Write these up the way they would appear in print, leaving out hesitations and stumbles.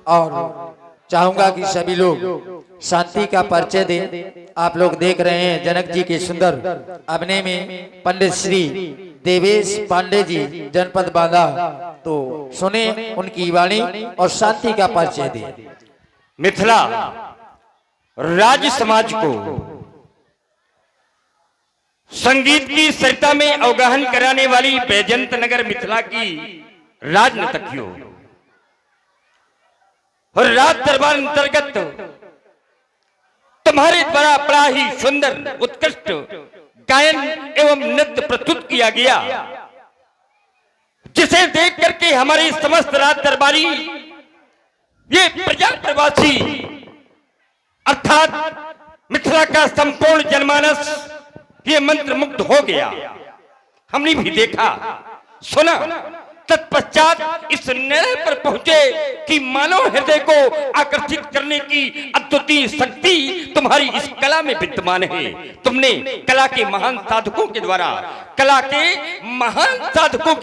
और चाहूंगा कि सभी लोग शांति का परिचय दें। आप लोग देख रहे हैं जनक जी के सुंदर अभिनय में पंडित श्री देवेश पांडे जी जनपद बांदा, तो सुने उनकी वाणी और शांति का परिचय दें। मिथिला राज्य समाज को संगीत की सरिता में अवगाहन कराने वाली बैजंत नगर मिथिला की राजनर्तकियों और राज दरबार अंतर्गत तुम्हारे द्वारा बड़ा ही सुंदर उत्कृष्ट गायन एवं नृत्य प्रस्तुत किया गया, जिसे देख करके हमारे समस्त राज दरबारी ये प्रजा प्रवासी अर्थात मिथिला का संपूर्ण जनमानस ये मंत्र मुग्ध हो गया। हमने भी देखा सुना, तत्पश्चात इस निर्णय पर पहुंचे कि मानव हृदय को आकर्षित करने की अद्वितीय शक्ति तुम्हारी इस कला में विद्यमान है। तुमने कला के महान साधकों के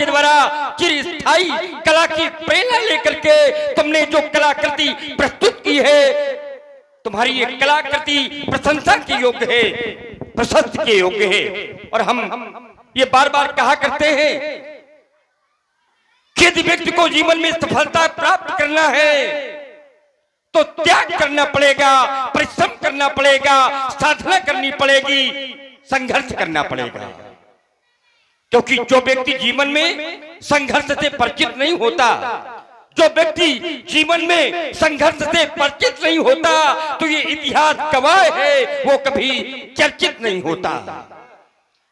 द्वारा चिरस्थायी कला की प्रेरणा लेकर के तुमने जो कलाकृति प्रस्तुत की है, तुम्हारी ये कलाकृति प्रशंसा के योग्य है, प्रशंसा के योग्य है। और हम ये बार बार कहा करते हैं कि यदि व्यक्ति को जीवन में सफलता प्राप्त करना है तो त्याग करना पड़ेगा, परिश्रम करना पड़ेगा, साधना करनी पड़ेगी, संघर्ष करना पड़ेगा। क्योंकि जो व्यक्ति जीवन में संघर्ष से परिचित नहीं होता, जो व्यक्ति जीवन में संघर्ष से परिचित नहीं होता, तो ये इतिहास गवाह है वो कभी चर्चित नहीं होता।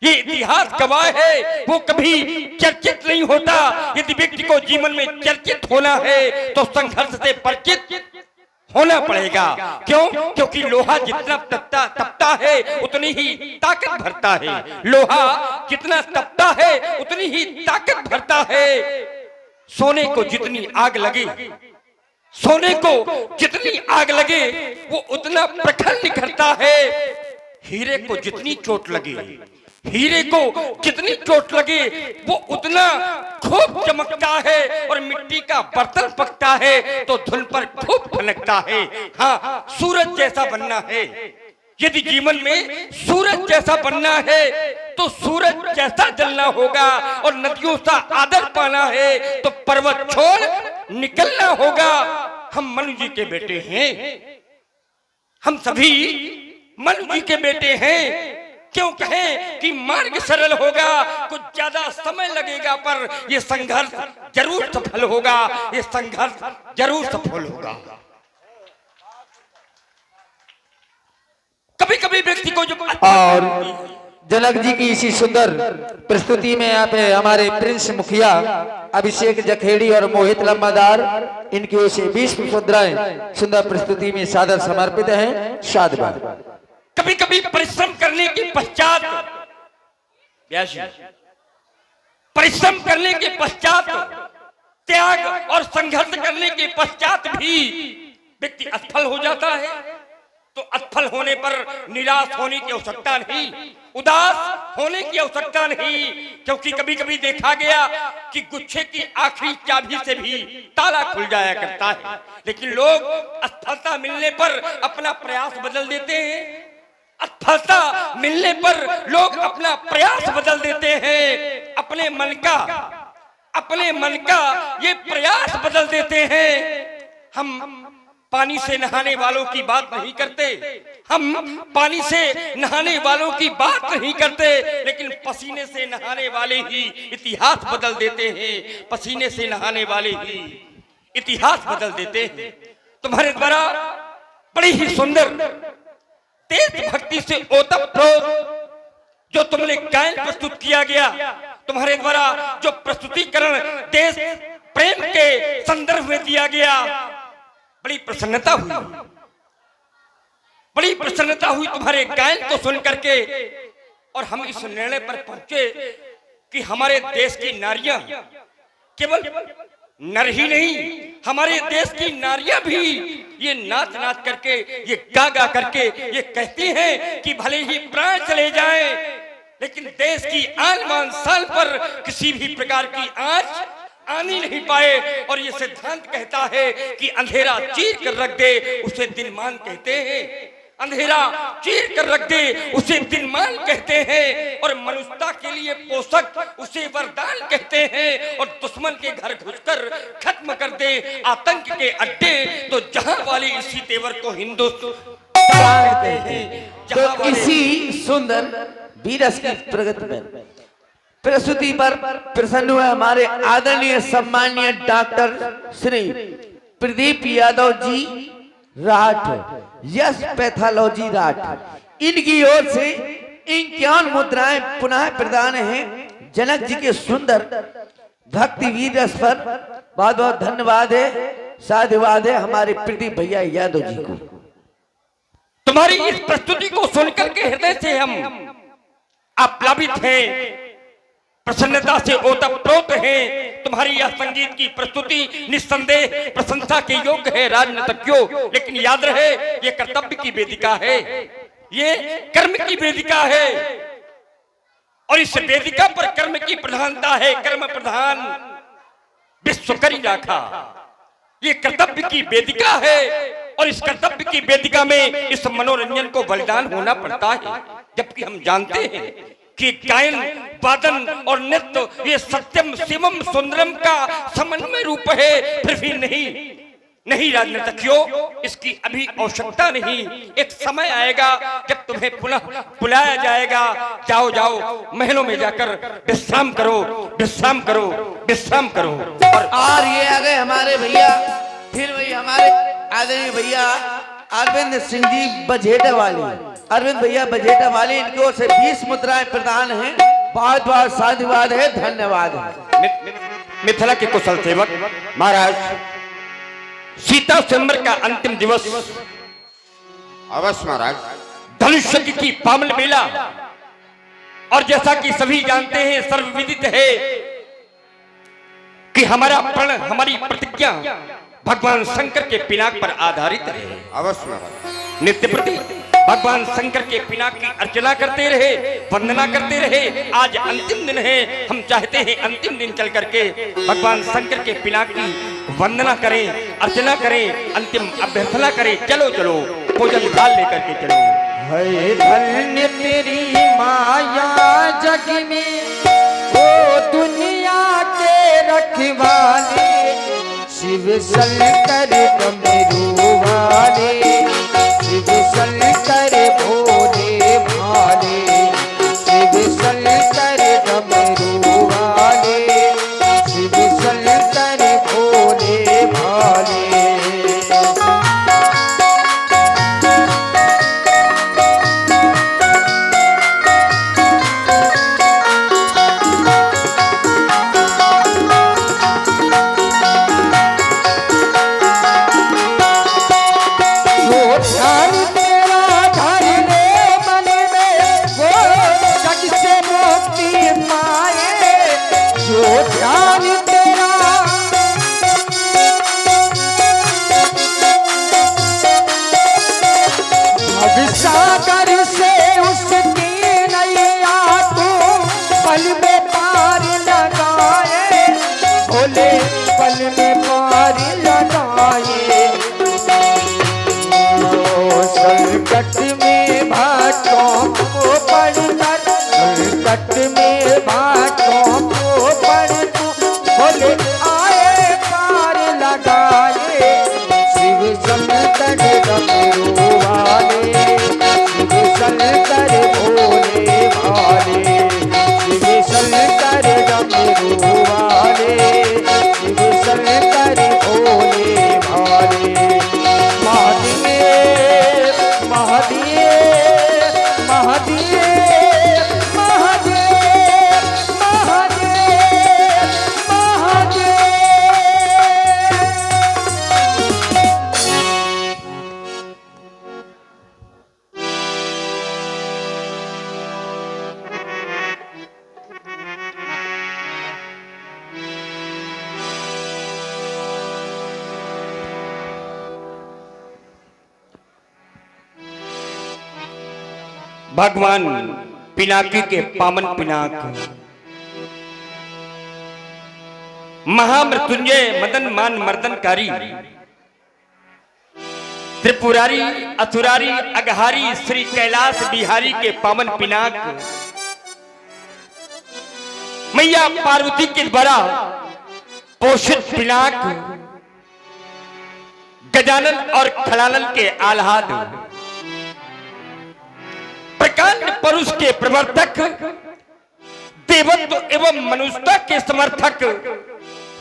ये इतिहास गवाह है वो कभी चर्चित नहीं होता। यदि व्यक्ति को जीवन में चर्चित होना है तो संघर्ष से परिचित होना पड़ेगा। क्यों? क्योंकि लोहा जितना तपता है उतनी ही ताकत भरता है। लोहा जितना तपता है उतनी ही ताकत भरता है। सोने को जितनी आग लगे, सोने को जितनी आग लगे वो उतना प्रखर निखरता है। हीरे को जितनी चोट लगे, हीरे को जितनी चोट लगे वो उतना खूब चमकता है। और मिट्टी का बर्तन पकता है तो धुन पर खूब फनकता है। हाँ, सूरज जैसा बनना है। यदि जीवन में सूरज जैसा बनना है तो सूरज जैसा जलना होगा। और नदियों सा आदर पाना है तो पर्वत छोड़ निकलना होगा। हम मनु जी के बेटे हैं, हम सभी मनु जी के बेटे हैं। क्यों कहें कि मार्ग सरल होगा, कुछ ज्यादा समय लगेगा, पर यह संघर्ष जरूर सफल होगा, यह संघर्ष जरूर सफल होगा। कभी कभी व्यक्ति को जब और जनक जी की इसी सुंदर प्रस्तुति में यहाँ पे हमारे प्रिंस मुखिया अभिषेक जखेड़ी और मोहित लंबादार, इनकी ओर से 20 मुद्राएं सुंदर प्रस्तुति में सादर समर्पित हैं। साधुवाद। कभी कभी परिश्रम करने के पश्चात, परिश्रम करने के पश्चात, त्याग और संघर्ष करने के पश्चात भी व्यक्ति असफल हो जाता है। तो असफल होने पर निराश होने की आवश्यकता नहीं, उदास होने की आवश्यकता नहीं। क्योंकि कभी कभी देखा गया कि गुच्छे की आखिरी चाबी से भी ताला खुल जाया करता है, लेकिन लोग असफलता मिलने पर अपना प्रयास बदल देते हैं। असफलता मिलने पर लोग अपना प्रयास बदल देते हैं। अपने मन का ये प्रयास बदल देते हैं। हम पानी से नहाने वालों की बात नहीं करते, हम पानी से नहाने वालों की बात नहीं करते, लेकिन पसीने से नहाने वाले ही इतिहास बदल देते हैं। पसीने से नहाने वाले ही इतिहास बदल देते हैं। तुम्हारे द्वारा बड़ी ही सुंदर देश भक्ति से ओतप्रोत जो तुमने गायन प्रस्तुत किया गया, तुम्हारे द्वारा जो प्रस्तुतिकरण देश प्रेम के संदर्भ में दिया गया, बड़ी प्रसन्नता हुई तुम्हारे गायन को सुन करके। और हम इस निर्णय पर पहुंचे कि हमारे देश की नारियां केवल नर ही नहीं, हमारे देश की नारियां भी ये नाच नाच करके, ये गा गा करके ये कहती हैं कि भले ही प्राण चले जाएं, लेकिन देश की आन बान शान पर किसी भी प्रकार की आंच आन ही नहीं पाए। और ये सिद्धांत कहता है कि अंधेरा चीर कर रख दे उसे दिनमान कहते हैं, अंधेरा चीर कर रख दे उसे दिनमान कहते हैं, और मनुष्यता के लिए पोषक उसे वरदान कहते हैं, और दुश्मन के घर घुसकर खत्म कर दे आतंक के अड्डे तो जहां वाली इसी तेवर को हिंदुस्तान कहते हैं। तो इसी सुंदर वीरस की प्रगति में प्रस्तुति पर प्रसन्न हुए हमारे आदरणीय सम्माननीय डॉक्टर श्री प्रदीप यादव जी राठ, यश पैथोलॉजी राठ, इनकी ओर से 51 मुद्राएं पुनः प्रदान हैं जनक जी के सुंदर भक्ति वीर रस पर। बहुत बहुत धन्यवाद है, साधुवाद है हमारे प्रदीप भैया यादव जी को। तुम्हारी इस प्रस्तुति को सुनकर के हृदय से हम आप्लावित हैं, प्रसन्नता से ओतप्रोत हैं। तुम्हारी यह संगीत की प्रस्तुति निस्संदेह प्रशंसा के योग्य है राजनीतिज्ञों, लेकिन याद रहे ये कर्तव्य की वेदिका है, ये कर्म की वेदिका है, और इस वेदिका पर कर्म की प्रधानता है। कर्म प्रधान विश्व करी राखा, ये कर्तव्य की वेदिका है, और इस कर्तव्य की वेदिका में इस मनोरंजन को बलिदान होना पड़ता है। जबकि हम जानते हैं कि गायन, वादन और नृत्य ये सत्यम शिवम सुंदरम का समन्वय रूप है, फिर भी नहीं राजनीतिज्ञों, इसकी अभी आवश्यकता नहीं। एक समय आएगा जब तुम्हें पुनः बुलाया जाएगा, जाओ जाओ महलों में जाकर विश्राम करो, विश्राम करो, विश्राम करो। और ये आ गए हमारे भैया, फिर वही हमारे आदरणीय भैया अरविंद सिंह जी बजेटा वाले, अरविंद भैया बजेटा वाले, इनकी ओर से 20 मुद्राएं प्रदान हैं। बहुत बहुत साधुवाद है, धन्यवाद है। मिथिला के कुशल सेवक महाराज, सीता स्वयंवर का अंतिम दिवस, अवश्य महाराज, धनुष की पावन बेला, और जैसा कि सभी जानते हैं, सर्वविदित है कि हमारा प्रण, हमारी प्रतिज्ञा भगवान शंकर के पिनाक पर आधारित है। अवश्य महाराज, नित्य प्रति भगवान शंकर के पिनाक की अर्चना करते रहे, वंदना करते रहे। आज अंतिम दिन है, हम चाहते हैं अंतिम दिन चल करके भगवान शंकर के पिनाक की वंदना करें, अर्चना करें, अंतिम अभ्यर्थना करें। चलो चलो भोजन थाल लेकर के चलो। है धन्य तेरी माया जग में, ओ दुनिया के रखवाले, शिव शंकर डमरू वाले, शिव शंकर भोले भाले, शिव शंकर डमरू वाले, शिव शंकर भोले भाले। सागर से उसकी नैया तू पल में पार लगाए, भोले पल में पार लगाए। संकट में भाटों को पढ़कर, संकट में भाटों को पढ़ तू भोले आए पार लगाए। शिव शंकर डमरू वाले, शंकर भोले भाले, शिव शंकर डमरू वाले, शिव शंकर भोले भाले। महादेव महादेव महादेव महादेव महादेव महादेव। भगवान पिनाकी के पावन पिनाक महामृत्युंजय मदन मान मर्दनकारी त्रिपुरारी असुरारी अघहारी श्री कैलाश बिहारी के पावन पिनाक मैया पार्वती के द्वारा पोषित पिनाक गजानन और खलानन के आह्लाद प्रकांड परुष के प्रवर्तक देवत्व एवं मनुष्यता के समर्थक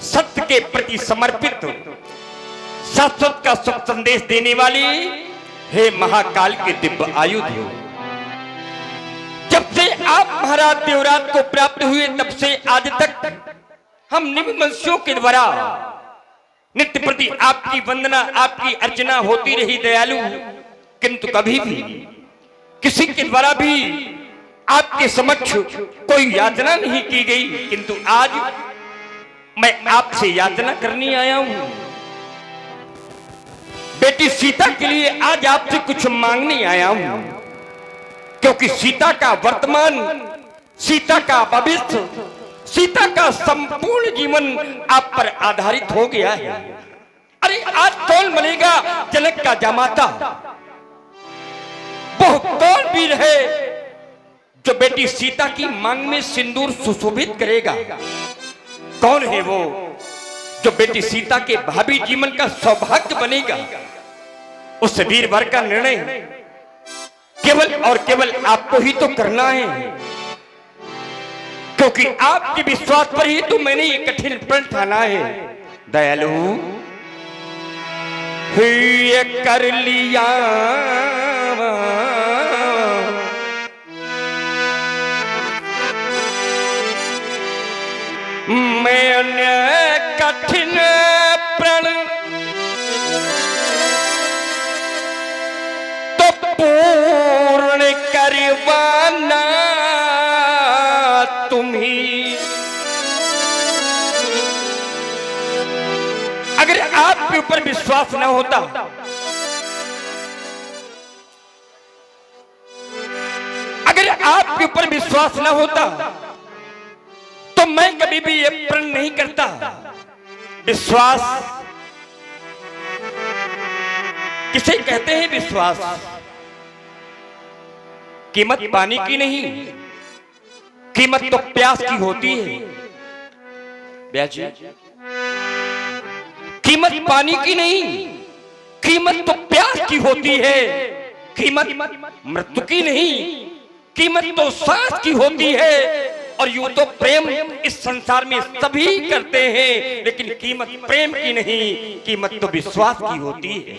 सत्य के प्रति समर्पित शाश्वत का सुख संदेश देने वाली हे महाकाल के दिव्य आयुध जब से आप महाराज देवराज को प्राप्त हुए तब से आज तक हम निम्नवंशियों के द्वारा नित्य प्रति आपकी वंदना आपकी अर्चना होती रही दयालु, किंतु कभी भी किसी के द्वारा भी आपके समक्ष कोई याचना नहीं की गई, किंतु आज मैं आपसे याचना करने आया हूं। बेटी सीता के लिए आज आपसे कुछ मांगने आया हूं, क्योंकि सीता का वर्तमान, सीता का भविष्य, सीता का संपूर्ण जीवन आप पर आधारित हो गया है। अरे आज कौन बनेगा जनक का जामाता? वो कौन वीर है जो बेटी सीता की मांग में सिंदूर सुशोभित करेगा? कौन है वो जो बेटी सीता के भावी जीवन का सौभाग्य बनेगा? उस वीर वर का निर्णय केवल और केवल आपको ही तो करना है, क्योंकि आपके विश्वास पर ही तो मैंने ये कठिन प्रण ठाना है। दयालु, ये कर लिया मैंने कठिन प्रण तो पूर्ण करवाना तुम्ही। अगर आपके ऊपर विश्वास न होता, अगर आपके ऊपर विश्वास न होता तो मैं कभी भी ये प्रण नहीं करता। विश्वास किसे कहते हैं? विश्वास कीमत पानी की नहीं, कीमत तो प्यास की होती है। ब्याजी, कीमत पानी की नहीं, कीमत तो प्यास की होती है। कीमत मृत्यु की नहीं, कीमत तो सांस की होती है। और यूं तो प्रेम इस संसार में सभी करते हैं, लेकिन कीमत प्रेम की नहीं, कीमत तो विश्वास की होती है।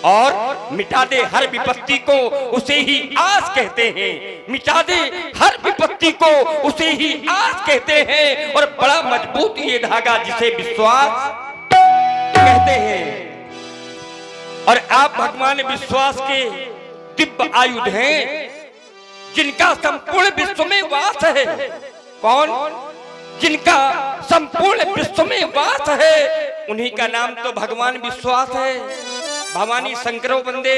और मिटा दे हर विपत्ति को उसे ही आस कहते हैं, मिटा दे हर विपत्ति को उसे ही आस कहते हैं। और बड़ा मजबूत ये धागा जिसे विश्वास कहते हैं। और आप भगवान विश्वास के दिव्य आयुध हैं, जिनका संपूर्ण विश्व में वास है। कौन? जिनका संपूर्ण विश्व में वास है, उन्हीं का नाम तो भगवान विश्वास है। भवानी शंकरो वंदे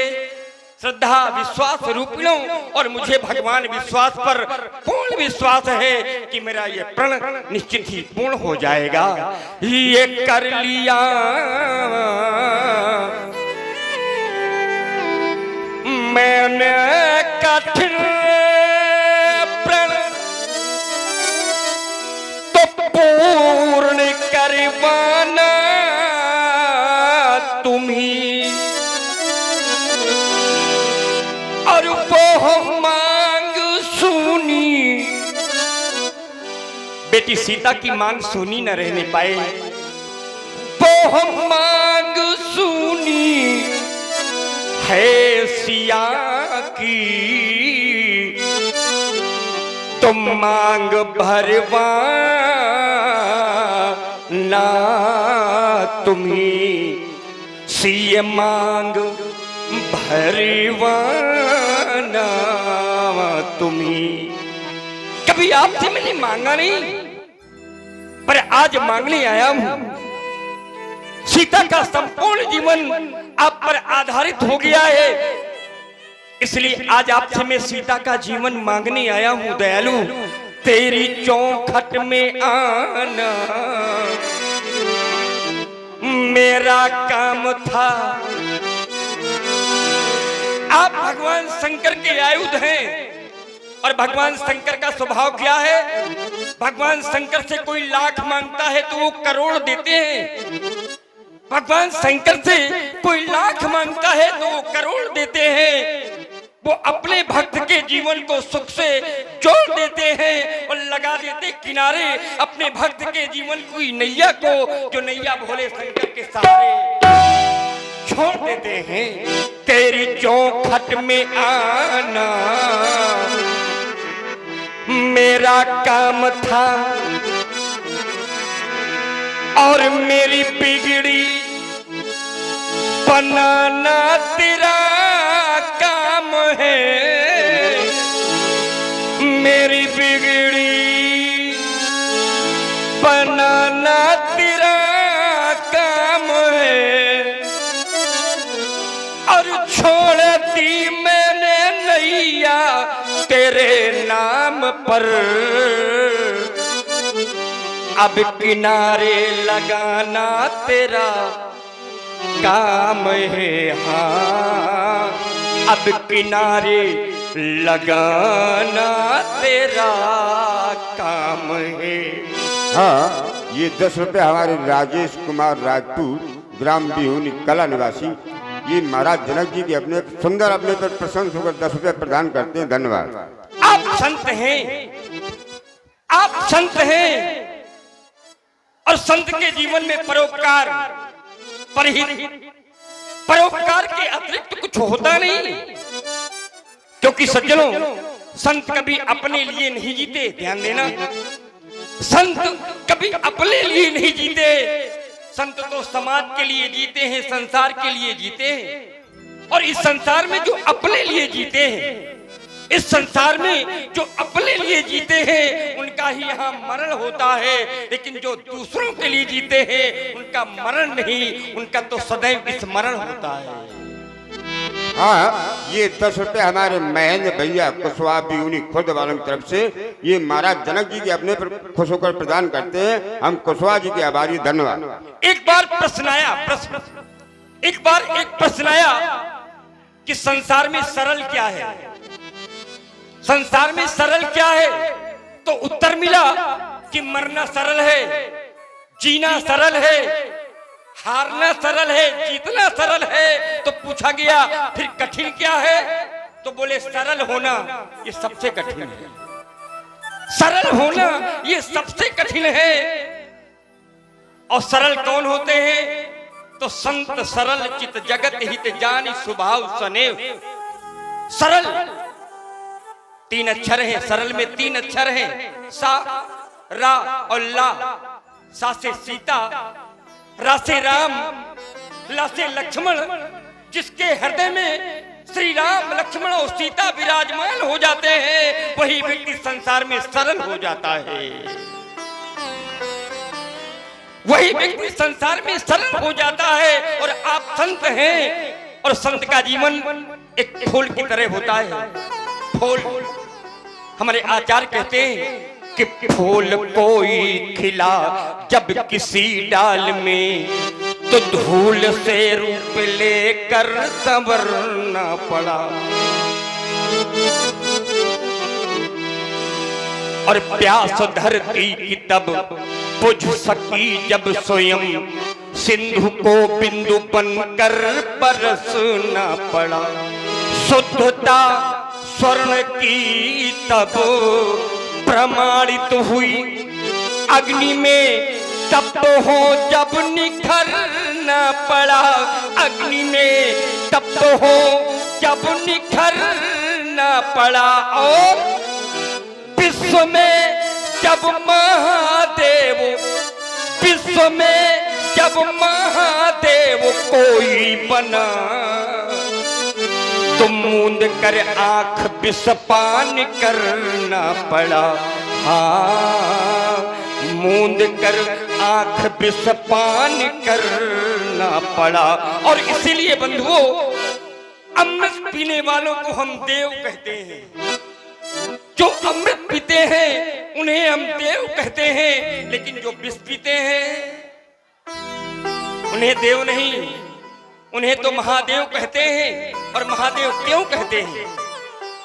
श्रद्धा विश्वास रूपिणों। और मुझे भगवान विश्वास पर पूर्ण विश्वास है कि मेरा ये प्रण निश्चित ही पूर्ण हो जाएगा। ये कर लिया मैंने कठिन प्रण तो पूर्ण करवाना तुम्ही। और वो मांग सुनी, बेटी सीता की मांग सुनी न रहने पाए। वो मांग सुनी है सिया की, तुम मांग भरवा ना तुम्ही। सिय मांग भरवा ना तुम्ही। कभी आपसे मैंने मांगा नहीं, पर आज मांगने आया हूं। सीता का संपूर्ण जीवन आप पर आधारित हो गया है, इसलिए आज आपसे मैं सीता का जीवन मांगने आया हूं। दयालु, तेरी चौखट में आना मेरा काम था। आप भगवान शंकर के आयुध हैं और भगवान शंकर का स्वभाव क्या है? भगवान शंकर से कोई लाख मांगता है तो वो करोड़ देते हैं। भगवान शंकर से कोई लाख मांगता है तो वो करोड़ देते हैं। वो अपने भक्त के जीवन को सुख से जोड़ देते हैं और लगा देते किनारे अपने भक्त के जीवन की नैया को, जो नैया भोले शंकर के सहारे छोड़ देते हैं। तेरी चौखट में आना मेरा काम था और मेरी बिगड़ी बनाना तेरा काम है। मेरी बिगड़ी बनाना तेरा काम है और छोड़ दी मैंने नैया तेरे नाम पर। अब किनारे लगाना तेरा काम है। हाँ, अब किनारे लगाना तेरा काम है। हाँ, ये 10 रुपये हमारे राजेश कुमार राजपूत, ग्राम बिहुनी कला निवासी, ये महाराज जनक जी के अपने सुंदर अपने पर प्रसन्न होकर 10 रुपये प्रदान करते हैं। धन्यवाद। आप संत हैं, आप संत हैं और संत के जीवन में परोपकार परोपकार के अतिरिक्त कुछ होता नहीं। क्योंकि सज्जनों, संत कभी अपने लिए नहीं जीते, ध्यान देना। संत कभी अपने लिए नहीं जीते, संत तो समाज के लिए जीते हैं, संसार के लिए जीते हैं। और इस संसार में जो अपने लिए जीते हैं, इस संसार में जो अपने लिए जीते हैं, उनका ही यहाँ मरण होता है। लेकिन जो दूसरों के लिए जीते हैं, उनका मरण नहीं, उनका तो सदैव स्मरण होता है। हाँ, ये 10 रुपये हमारे महेंद्र भैया कुशवाहा बिहुनी खुर्द वालों की तरफ से ये महाराज जनक जी के अपने पर खुश होकर प्रदान करते हैं। हम कुशवाहा जी के आभारी। धन्यवाद। एक बार प्रश्न आया, एक बार एक प्रश्न आया कि संसार में सरल क्या है? संसार में सरल क्या है? तो उत्तर मिला कि मरना सरल है, जीना सरल है, हारना सरल है, जीतना सरल है। तो पूछा गया फिर कठिन क्या है? तो बोले सरल होना ये सबसे कठिन है। सरल होना ये सबसे कठिन है। और सरल कौन होते हैं? तो संत सरल चित जगत हित जानी स्वभाव सनेव। सरल 3 अक्षर हैं, सरल में 3 अक्षर हैं, सा, रा और ला। सा से सीता, रा से राम, ला से लक्ष्मण। जिसके हृदय में श्री राम, लक्ष्मण और सीता विराजमान हो जाते हैं, वही व्यक्ति संसार में सरल हो जाता है। वही व्यक्ति संसार में सरल हो जाता है। और आप संत हैं और संत का जीवन एक फूल की तरह होता है। फूल, हमारे आचार्य कहते हैं कि फूल कोई खिला जब किसी डाल में, तो धूल से रूप लेकर संवरना पड़ा। और प्यास धरती की तब बुझ सकी जब स्वयं, सिंधु को बिंदु बनकर बरसना पड़ा। शुद्धता स्वर्ण की तब प्रमाणित हुई, अग्नि में तप हो जब निखरना पड़ा। अग्नि में तप हो जब निखरना पड़ा। और विश्व में जब महादेव, विश्व में जब महादेव कोई बना, तो मूंद कर आंख विषपान करना पड़ा। हाँ, मूंद कर आंख विषपान करना पड़ा। और इसीलिए बंधुओं, अमृत पीने वालों को हम देव कहते हैं। जो अमृत पीते हैं उन्हें हम देव कहते हैं। लेकिन जो विष पीते हैं उन्हें देव नहीं, उन्हें तो महादेव कहते हैं। और महादेव क्यों कहते हैं?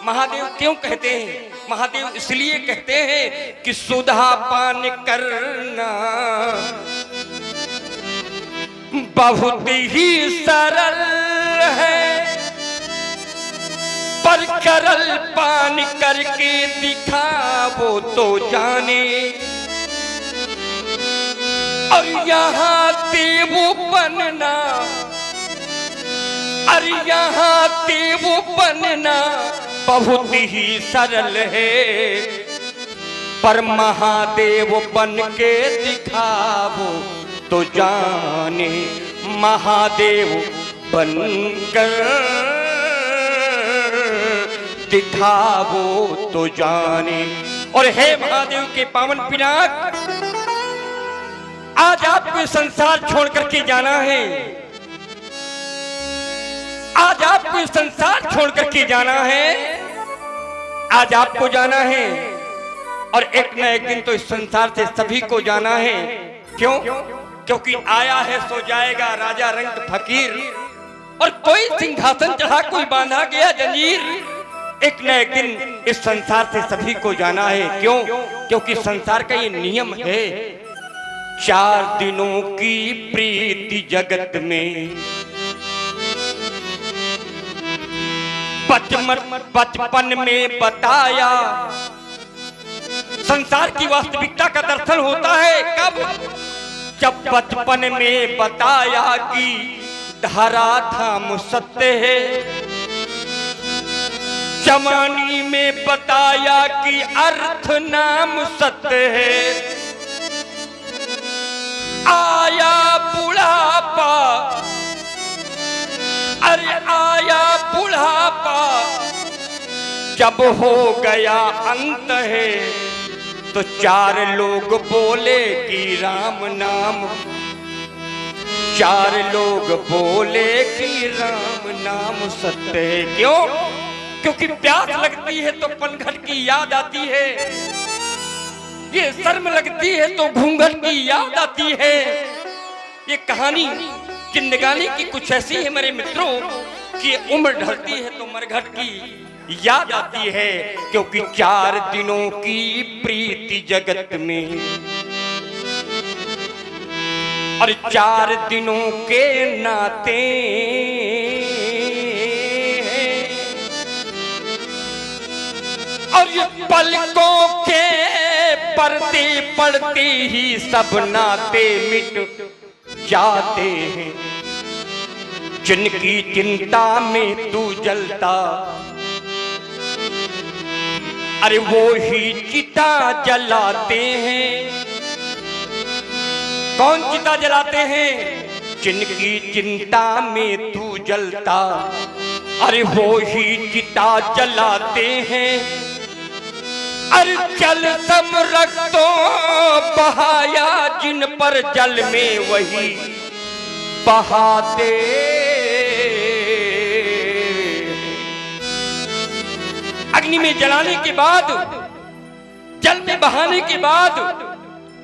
महादेव क्यों कहते हैं? महादेव इसलिए कहते हैं कि सुधा पान करना बहुत ही सरल है, पर करल पान करके दिखाओ तो जाने। और यहाँ देव बनना, अरे यहाँ देव बनना बहुत ही सरल है, पर महादेव बन के दिखाओ तो जाने। महादेव बनकर दिखाओ तो जाने। और हे महादेव के पावन पिनाक, आज आपको संसार छोड़ करके जाना है। आज आपको संसार छोड़ करके जाना है। आज आपको जाना है और एक न एक दिन तो इस संसार से सभी को जाना है। क्यों? क्योंकि आया है सो जाएगा राजा रंग फकीर। और कोई सिंहासन चढ़ा, कोई बांधा गया जंजीर। एक न एक दिन इस संसार से सभी को जाना है। क्यों? क्योंकि संसार का ये नियम है। 4 दिनों की प्रीति जगत में, बचपन में बताया। संसार की वास्तविकता का दर्शन होता है कब? जब बचपन में बताया कि धरा धाम सत्य है। जवानी में बताया कि अर्थ नाम सत्य है। आया बुढ़ापा, अरे आया बुढ़ापा, जब हो गया अंत है तो 4 लोग बोले कि राम नाम। 4 लोग बोले कि राम नाम सत्य है। क्यों? क्योंकि प्यास लगती है तो पनघट की याद आती है। ये शर्म लगती है तो घूंघट की याद आती है। ये कहानी जिंदगानी की कुछ ऐसी है मेरे मित्रों कि उम्र ढलती है तो मरघट की याद आती है। क्योंकि 4 दिनों की प्रीति जगत में, और 4 दिनों के नाते और ये पलकों के पर्दे पड़ते ही सब नाते मिट जाते हैं। जिनकी चिंता में तू जलता, अरे वो ही चिता जलाते हैं। कौन चिता जलाते हैं? जिनकी चिंता में तू जलता, अरे वो ही चिता जलाते हैं। अरे जल समरख तो बहाया जिन पर जल में वही बहाते। अग्नि में जलाने के बाद, जल में बहाने के बाद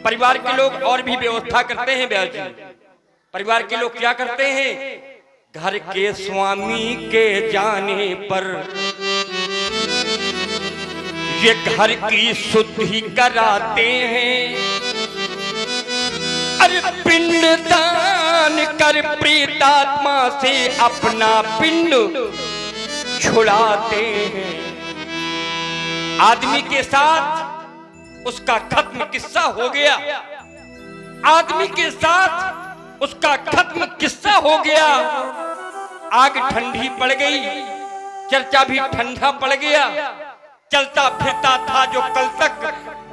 परिवार के लोग और भी व्यवस्था करते हैं। ब्याह जी, परिवार के लोग क्या करते हैं? घर के स्वामी के जाने पर ये घर की शुद्धि कराते हैं। अरे पिंड दान कर प्रेतात्मा से अपना पिंड छुड़ाते हैं। आदमी के साथ उसका खत्म किस्सा हो गया। आदमी के साथ उसका खत्म किस्सा हो गया। आग ठंडी पड़ गई, चर्चा भी ठंडा पड़ गया। चलता फिरता था जो कल तक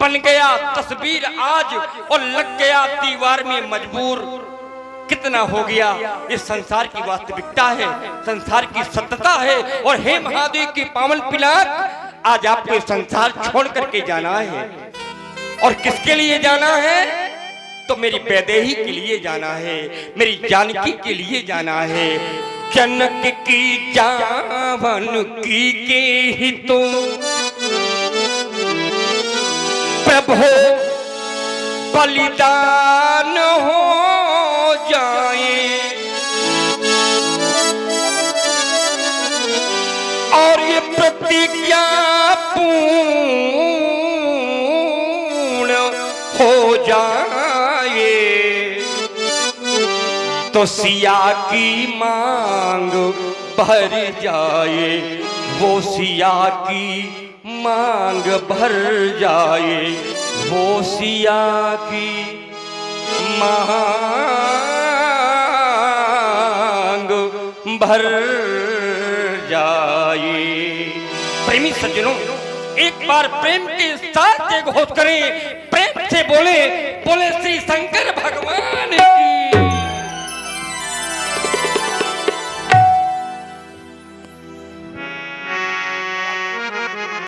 बन गया तस्वीर आज और लग गया दीवार में मजबूर। कितना हो गया? ये संसार की वास्तविकता है, संसार की सत्यता है। और हे महादेव की पावन पिनाक, आज आपको संसार छोड़ करके जाना है। और किसके लिए जाना है? तो मेरी वैदेही के लिए जाना है, मेरी जानकी के लिए जाना है। जनक की जावन की के ही तो प्रभु बलिदान हो जाए। प्रतिज्ञा पूर्ण हो जाए तो सिया की मांग भर जाए, वो सिया की मांग भर जाए, वो सिया की मांग भर जाए। प्रेमी सज्जनों, एक बार प्रेम के साथ एक घोष करें, प्रेम से बोले, बोले श्री शंकर भगवान की